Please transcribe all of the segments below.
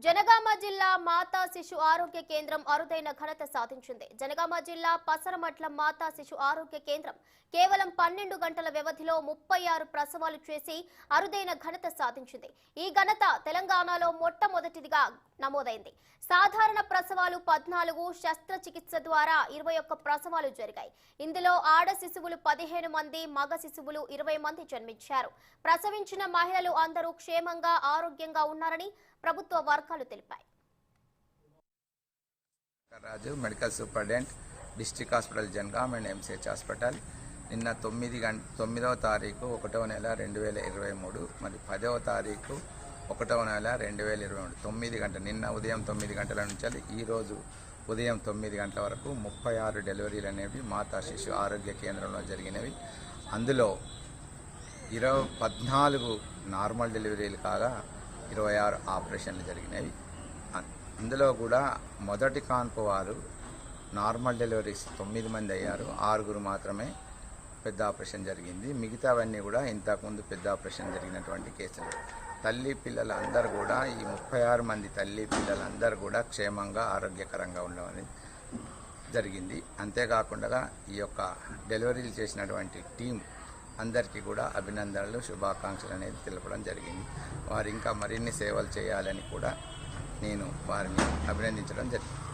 జనగామ జిల్లా మాతా శిశు ఆరోగ్య కేంద్రం అరుదైన ఘనత సాధించింది. జనగామ జిల్లా పసరమట్ల మాతా శిశు ఆరోగ్య కేంద్రం కేవలం 12 గంటల వ్యవధిలో 36 ప్రసవాలు చేసి అరుదైన ఘనత సాధించింది. ఈ ఘనత తెలంగాణలో మొట్టమొదటిదిగా నమోదైంది. సాధారణ ప్రసవాలు 14, శస్త్రచికిత్స ద్వారా 21 ప్రసవాలు జరిగాయి. ఇందులో ఆడ శిశువులు 15 మంది, మగ శిశువులు 20 మంది జన్మించారు. ప్రసవించిన మహిళలు అందరూ క్షేమంగా ఆరోగ్యంగా ఉన్నారని ప్రభుత్వ వర్గాలు తెలిపాయి. Raju medical superintendent district hospital Janagama and MCH hospital నిన్న 9వ తారీఖు 1వ నెల 2023 మరి 10వ తారీఖు 1వ నెల 2023 9 గంటల నిన్న ఉదయం 9 గంటల నుంచి ఈరోజు ఉదయం 9 గంటల వరకు 36 డెలివరీలు అనేవి మాతా శిశు ఆరోగ్య కేంద్రంలో జరిగినవి. అందులో 14 నార్మల్ డెలివరీలు కాగా 26 ఆపరేషన్లు జరిగినవి. అందులో కూడా మొదటి కాన్పు వారు నార్మల్ డెలివరీస్ 9 మంది అయ్యారు. 6 మాత్రమే పెద్ద ఆపరేషన్ జరిగింది. మిగతావన్నీ కూడా ఇంతకుముందు పెద్ద ఆపరేషన్ జరిగినటువంటి కేసులు. తల్లి పిల్లలు అందరూ కూడా ఈ 36 మంది తల్లి పిల్లలందరూ కూడా క్షేమంగా ఆరోగ్యకరంగా ఉండడం జరిగింది. అంతేకాకుండా ఈ యొక్క డెలివరీలు చేసినటువంటి టీం అందరికీ కూడా అభినందనలు, శుభాకాంక్షలు అనేది తెలపడం జరిగింది. వారు ఇంకా మరిన్ని సేవలు చేయాలని కూడా నేను వారిని అభినందించడం జరిగింది.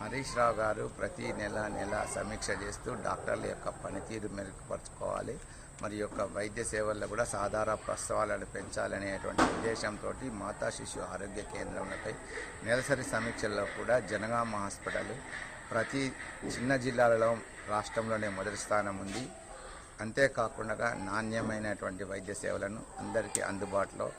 హరీష్ రావు గారు ప్రతి నెల సమీక్ష చేస్తూ డాక్టర్ల యొక్క పనితీరు మెరుగుపరచుకోవాలి, మరి యొక్క వైద్య సేవల్లో కూడా సాధారణ ప్రసవాలను పెంచాలనేటువంటి ఉద్దేశంతో మాతా శిశు ఆరోగ్య కేంద్రంపై నెలసరి సమీక్షల్లో కూడా జనగామ హాస్పిటల్ ప్రతి చిన్న జిల్లాలలో రాష్ట్రంలోనే మొదటి స్థానం ఉంది. అంతేకాకుండా నాణ్యమైనటువంటి వైద్య సేవలను అందరికీ అందుబాటులో